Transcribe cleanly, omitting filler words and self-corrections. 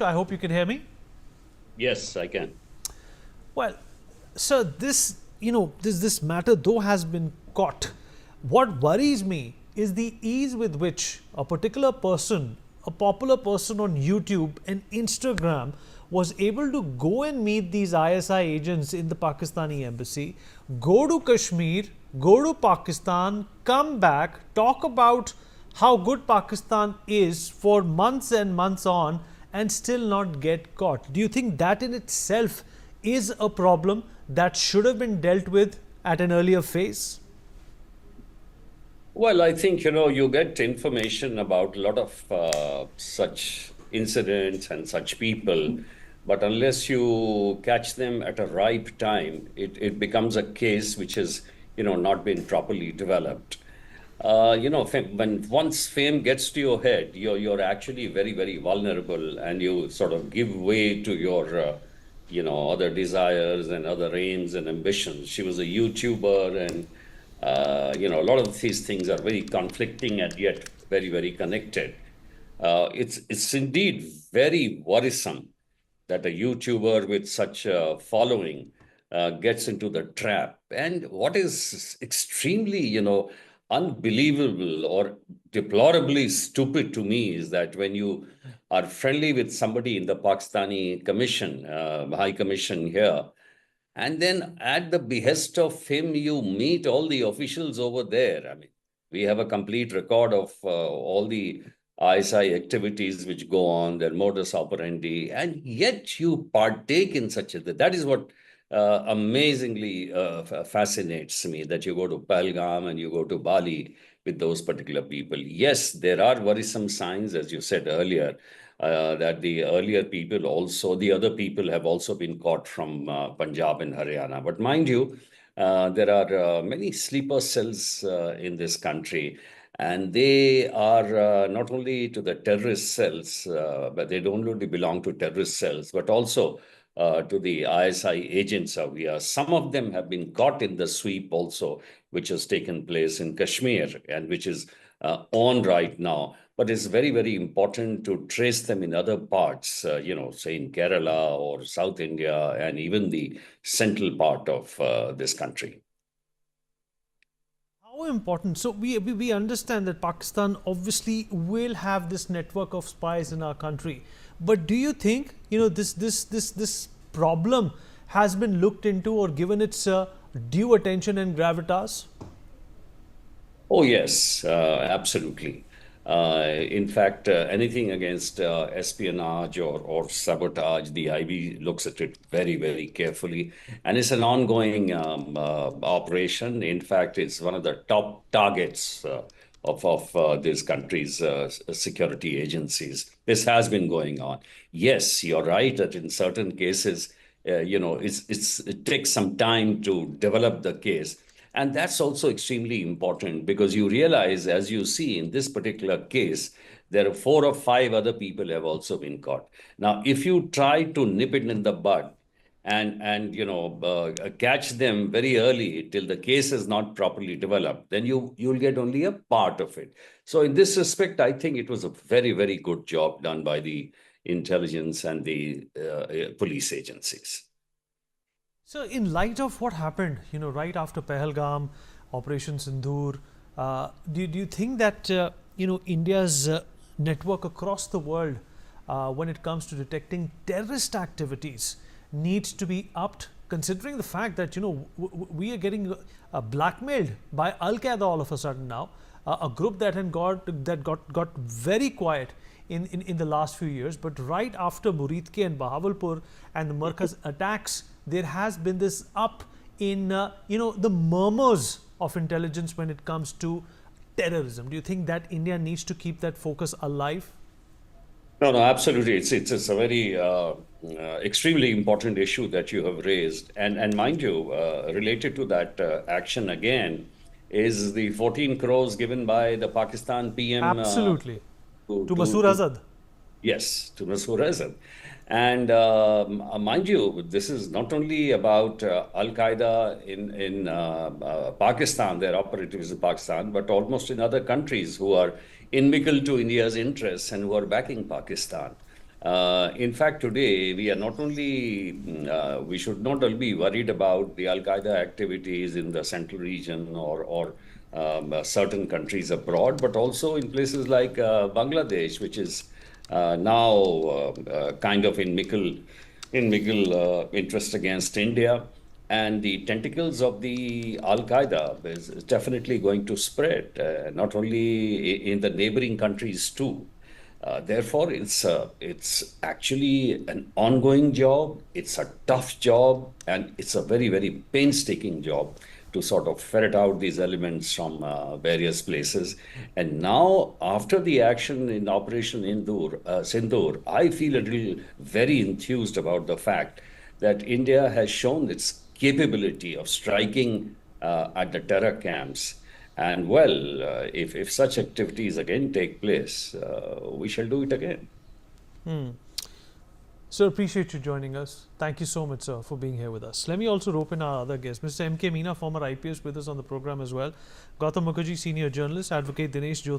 I hope you can hear me. Yes, I can. Well, so this matter though has been caught. What worries me is the ease with which a particular person, a popular person on YouTube and Instagram, was able to go and meet these ISI agents in the Pakistani embassy, go to Kashmir, go to Pakistan, come back, talk about how good Pakistan is for months and months on, and still not get caught. Do you think that in itself is a problem that should have been dealt with at an earlier phase? Well, I think, you get information about a lot of such incidents and such people, but unless you catch them at a ripe time, it becomes a case which has, not been properly developed. When once fame gets to your head, you're actually very, very vulnerable, and you sort of give way to your, other desires and other aims and ambitions. She was a YouTuber, and a lot of these things are very conflicting and yet very, very connected. It's indeed very worrisome that a YouTuber with such a following gets into the trap. And what is extremely, unbelievable or deplorably stupid to me is that when you are friendly with somebody in the Pakistani Commission, High Commission here, and then at the behest of him, you meet all the officials over there. I mean, we have a complete record of all the ISI activities which go on, their modus operandi, and yet you partake in such a. That is what amazingly fascinates me, that you go to Pahalgam and you go to Bali with those particular people. Yes, there are worrisome signs, as you said earlier, that the earlier people also, the other people have also been caught from Punjab and Haryana. But mind you, there are many sleeper cells in this country, and they are not only to the terrorist cells, but they don't only belong to terrorist cells, but also to the ISI agents out here. Some of them have been caught in the sweep also, which has taken place in Kashmir and which is on right now. But it's very, very important to trace them in other parts, say in Kerala or South India and even the central part of this country. How important? So we understand that Pakistan obviously will have this network of spies in our country, but do you think this problem has been looked into or given its due attention and gravitas? Oh, yes, absolutely. In fact, anything against espionage or sabotage, the IB looks at it very, very carefully. And it's an ongoing operation. In fact, it's one of the top targets of this country's security agencies. This has been going on. Yes, you're right that in certain cases, it takes some time to develop the case. And that's also extremely important because you realize, as you see in this particular case, there are 4 or 5 other people have also been caught. Now, if you try to nip it in the bud and catch them very early till the case is not properly developed, then you'll get only a part of it. So in this respect, I think it was a very, very good job done by the intelligence and the police agencies. So, in light of what happened, right after Pahalgam, Operation Sindoor, do you think that India's network across the world, when it comes to detecting terrorist activities, needs to be upped, considering the fact that we are getting blackmailed by Al Qaeda all of a sudden now, a group that got very quiet in the last few years, but right after Muridke and Bahawalpur and the Markaz attacks, there has been this up in the murmurs of intelligence when it comes to terrorism. Do you think that India needs to keep that focus alive? No, no, absolutely. It's a very extremely important issue that you have raised, and mind you, related to that action again is the 14 crores given by the Pakistan PM Absolutely. to To to Masoor to Azad. yes, to Masoor Azad. And mind you, this is not only about Al Qaeda in Pakistan, their operatives in Pakistan, but almost in other countries who are inimical to India's interests and who are backing Pakistan. In fact, today we are not only, we should not only be worried about the Al Qaeda activities in the central region or certain countries abroad, but also in places like Bangladesh, which is now kind of in middle interest against India. And the tentacles of the Al Qaeda is definitely going to spread, not only in the neighboring countries too. Therefore, it's actually an ongoing job. It's a tough job, and it's a very, very painstaking job to sort of ferret out these elements from various places. And now, after the action in Operation Sindoor, I feel a little very enthused about the fact that India has shown its capability of striking at the terror camps. And well, if such activities again take place, we shall do it again. Sir, appreciate you joining us. Thank you so much, sir, for being here with us. Let me also rope in our other guest, Mr. M.K. Meena, former IPS, with us on the program as well. Gautam Mukherjee, senior journalist, advocate Dinesh Jyoti